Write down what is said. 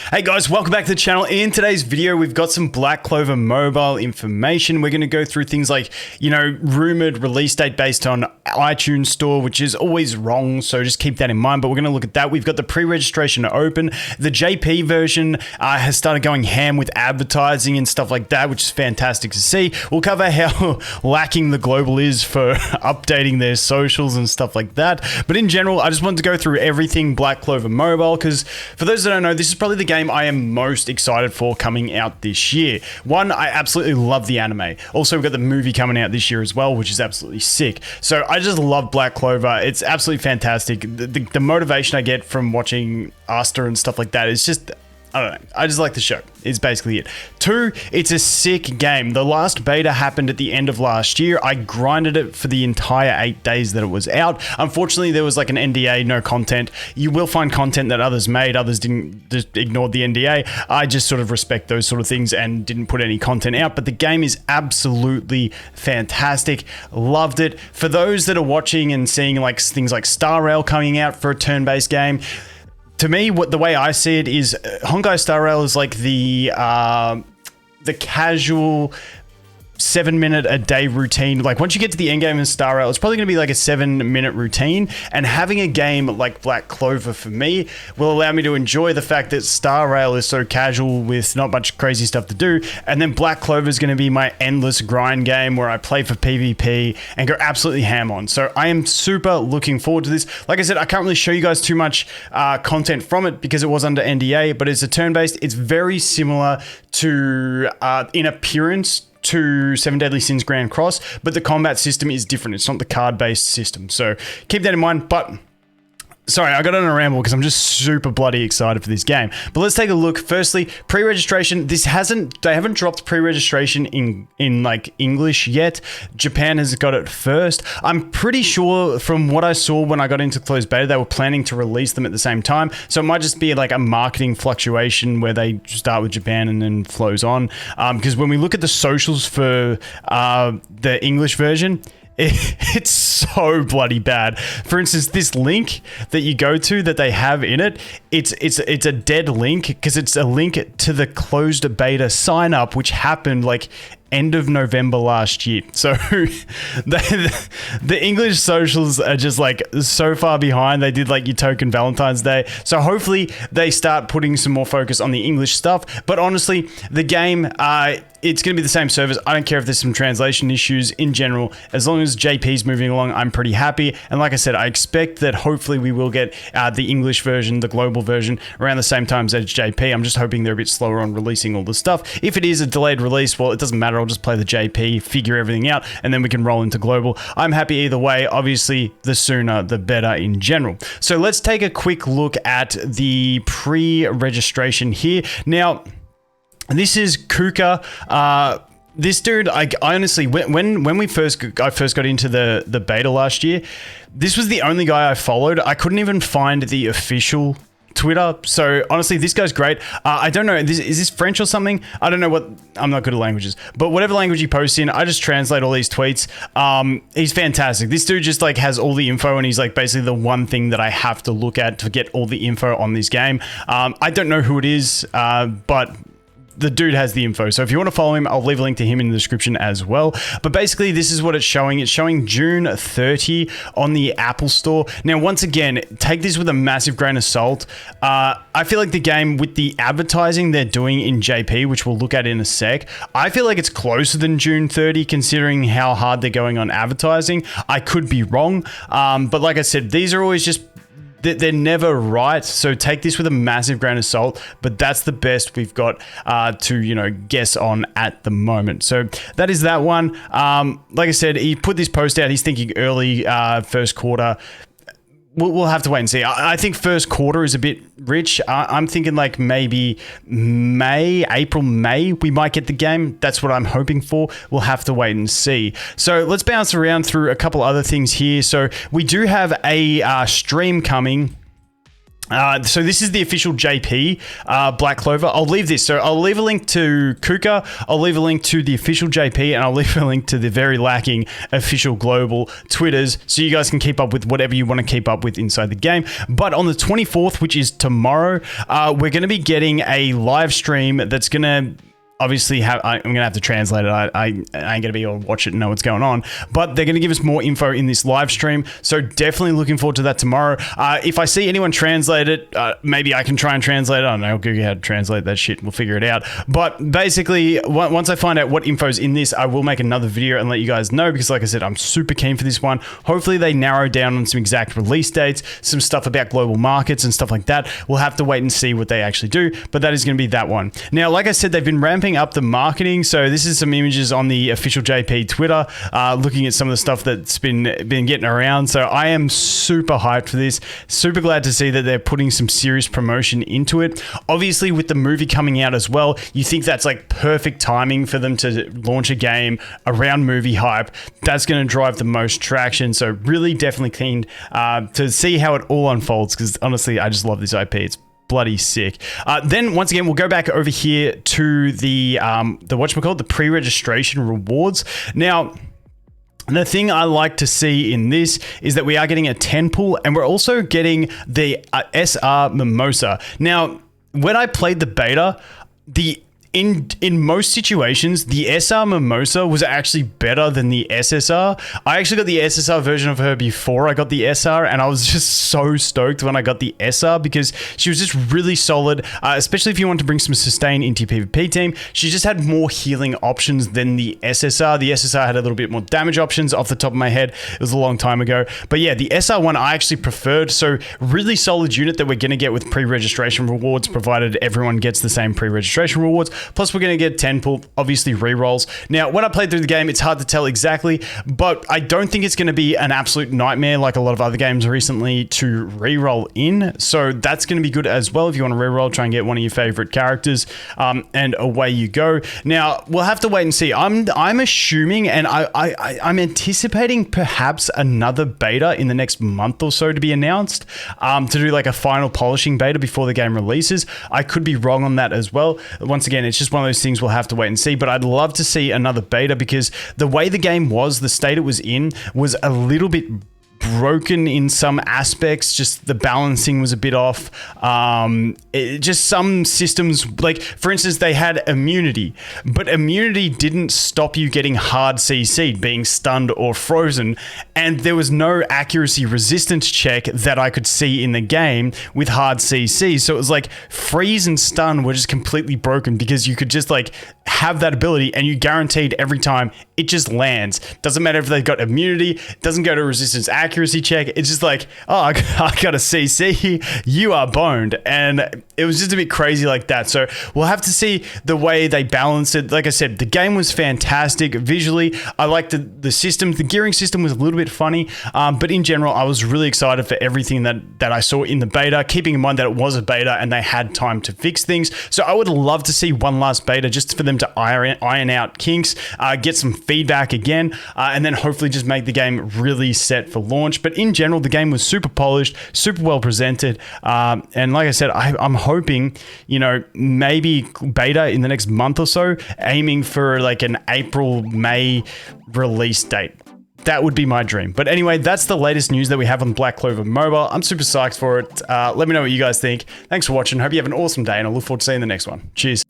Hey guys, welcome back to the channel. In today's video, we've got some Black Clover mobile information. We're going to go through things like, rumored release date based on iTunes Store, which is always wrong, so just keep that in mind. But we're going to look at that. We've got the pre-registration open. The JP version has started going ham with advertising and stuff like that, which is fantastic to see. We'll cover how lacking the global is for updating their socials and stuff like that. But in general, I just wanted to go through everything Black Clover mobile, because for those that don't know, this is probably the game I am most excited for coming out this year. One, I absolutely love the anime. Also, we've got the movie coming out this year as well, which is absolutely sick. So I just love Black Clover. It's absolutely fantastic. The motivation I get from watching Asta and stuff like that is just, I don't know. I just like the show. Is basically it. Two, it's a sick game. The last beta happened at the end of last year. I grinded it for the entire 8 days that it was out. Unfortunately, there was like an NDA, no content. You will find content that others made. Others didn't, just ignored the NDA. I just sort of respect those sort of things and didn't put any content out. But the game is absolutely fantastic. Loved it. For those that are watching and seeing like things like Star Rail coming out for a turn-based game, to me, the way I see it is Honkai Star Rail is like the casual 7-minute a day routine. Like once you get to the end game in Star Rail, it's probably going to be like a 7-minute routine. And having a game like Black Clover for me will allow me to enjoy the fact that Star Rail is so casual with not much crazy stuff to do. And then Black Clover is going to be my endless grind game where I play for PvP and go absolutely ham on. So I am super looking forward to this. Like I said, I can't really show you guys too much content from it because it was under NDA, but it's a turn-based. It's very similar to in appearance to Seven Deadly Sins Grand Cross, but the combat system is different. It's not the card-based system. So keep that in mind. But sorry, I got on a ramble because I'm just super bloody excited for this game. But let's take a look. Firstly, pre-registration. They haven't dropped pre-registration in like English yet. Japan has got it first. I'm pretty sure from what I saw when I got into closed beta, they were planning to release them at the same time. So it might just be like a marketing fluctuation where they start with Japan and then flows on. Because when we look at the socials for the English version, it's so bloody bad. For instance, this link that you go to that they have in it, it's a dead link because it's a link to the closed beta sign up, which happened like end of November last year. So the English socials are just like so far behind. They did like your token Valentine's Day. So hopefully they start putting some more focus on the English stuff. But honestly, the game, it's going to be the same service. I don't care if there's some translation issues in general. As long as JP's moving along, I'm pretty happy. And like I said, I expect that hopefully we will get the English version, the global version, around the same time as JP. I'm just hoping they're a bit slower on releasing all the stuff. If it is a delayed release, well, it doesn't matter. I'll just play the JP, figure everything out, and then we can roll into global. I'm happy either way. Obviously, the sooner, the better in general. So let's take a quick look at the pre-registration here. Now, this is Kuka. This dude, I honestly, when I first got into the beta last year, this was the only guy I followed. I couldn't even find the official Twitter. So honestly, this guy's great. I don't know, is this French or something? I don't know what, I'm not good at languages, but whatever language he posts in, I just translate all these tweets. He's fantastic. This dude just like has all the info, and he's like basically the one thing that I have to look at to get all the info on this game. I don't know who it is, but the dude has the info. So if you want to follow him, I'll leave a link to him in the description as well. But basically, this is what it's showing. It's showing June 30 on the Apple Store. Now, once again, take this with a massive grain of salt. I feel like the game, with the advertising they're doing in JP, which we'll look at in a sec, I feel like it's closer than June 30, considering how hard they're going on advertising. I could be wrong. But like I said, these are always just, they're never right, so take this with a massive grain of salt, but that's the best we've got to guess on at the moment. So that is that one. Like I said, he put this post out. He's thinking early first quarter. We'll have to wait and see. I think first quarter is a bit rich. I'm thinking like maybe April, May, we might get the game. That's what I'm hoping for. We'll have to wait and see. So let's bounce around through a couple other things here. So we do have a stream coming So this is the official JP Black Clover. I'll leave this. So I'll leave a link to Kuka. I'll leave a link to the official JP, and I'll leave a link to the very lacking official global Twitters, so you guys can keep up with whatever you want to keep up with inside the game. But on the 24th, which is tomorrow, we're going to be getting a live stream that's going to obviously I'm gonna have to translate it. I ain't gonna be able to watch it and know what's going on, but they're gonna give us more info in this live stream, so definitely looking forward to that tomorrow. If I see anyone translate it, maybe I can try and translate it. I don't know, I'll Google how to translate that shit, we'll figure it out. But basically, once I find out what info's in this, I will make another video and let you guys know, because like I said, I'm super keen for this one. Hopefully they narrow down on some exact release dates, some stuff about global markets and stuff like that. We'll have to wait and see what they actually do, but that is gonna be that one. Now, like I said, they've been ramping up the marketing. So this is some images on the official JP Twitter, looking at some of the stuff that's been getting around. So I am super hyped for this. Super glad to see that they're putting some serious promotion into it. Obviously, with the movie coming out as well, you think that's like perfect timing for them to launch a game around movie hype. That's going to drive the most traction. So really definitely keen to see how it all unfolds, because honestly, I just love this IP. It's bloody sick. Then once again, we'll go back over here to the whatchamacallit, the pre-registration rewards. Now, the thing I like to see in this is that we are getting a 10 pool, and we're also getting the SR Mimosa. Now, when I played the beta, in most situations, the SR Mimosa was actually better than the SSR. I actually got the SSR version of her before I got the SR, and I was just so stoked when I got the SR, because she was just really solid, especially if you want to bring some sustain into your PvP team. She just had more healing options than the SSR. The SSR had a little bit more damage options off the top of my head. It was a long time ago. But yeah, the SR one I actually preferred. So really solid unit that we're going to get with pre-registration rewards, provided everyone gets the same pre-registration rewards. Plus, we're going to get 10 pull, obviously rerolls. Now, when I played through the game, it's hard to tell exactly, but I don't think it's going to be an absolute nightmare like a lot of other games recently to reroll in. So that's going to be good as well. If you want to reroll, try and get one of your favorite characters, and away you go. Now, we'll have to wait and see. I'm assuming, and I'm anticipating perhaps another beta in the next month or so to be announced, to do like a final polishing beta before the game releases. I could be wrong on that as well. Once again, it's just one of those things we'll have to wait and see, but I'd love to see another beta, because the way the game was, the state it was in, was a little bit broken in some aspects. Just the balancing was a bit off. Just some systems, like for instance, they had immunity, but immunity didn't stop you getting hard CC'd, being stunned or frozen, and there was no accuracy resistance check that I could see in the game with hard CC. So it was like freeze and stun were just completely broken, because you could just like have that ability and you guaranteed every time it just lands. Doesn't matter if they've got immunity, doesn't go to resistance accuracy check. It's just like, oh, I got a CC, you are boned. And it was just a bit crazy like that. So we'll have to see the way they balance it. Like I said, the game was fantastic visually. I liked the system. The gearing system was a little bit funny, but in general, I was really excited for everything that I saw in the beta, keeping in mind that it was a beta and they had time to fix things. So I would love to see one last beta just for them to iron out kinks, get some feedback again, and then hopefully just make the game really set for launch. But in general, the game was super polished, super well presented, and like I said, I'm hoping, you know, maybe beta in the next month or so, aiming for like an April, May release date. That would be my dream. But anyway, that's the latest news that we have on Black Clover Mobile. I'm super psyched for it. Let me know what you guys think. Thanks for watching. Hope you have an awesome day, and I look forward to seeing the next one. Cheers.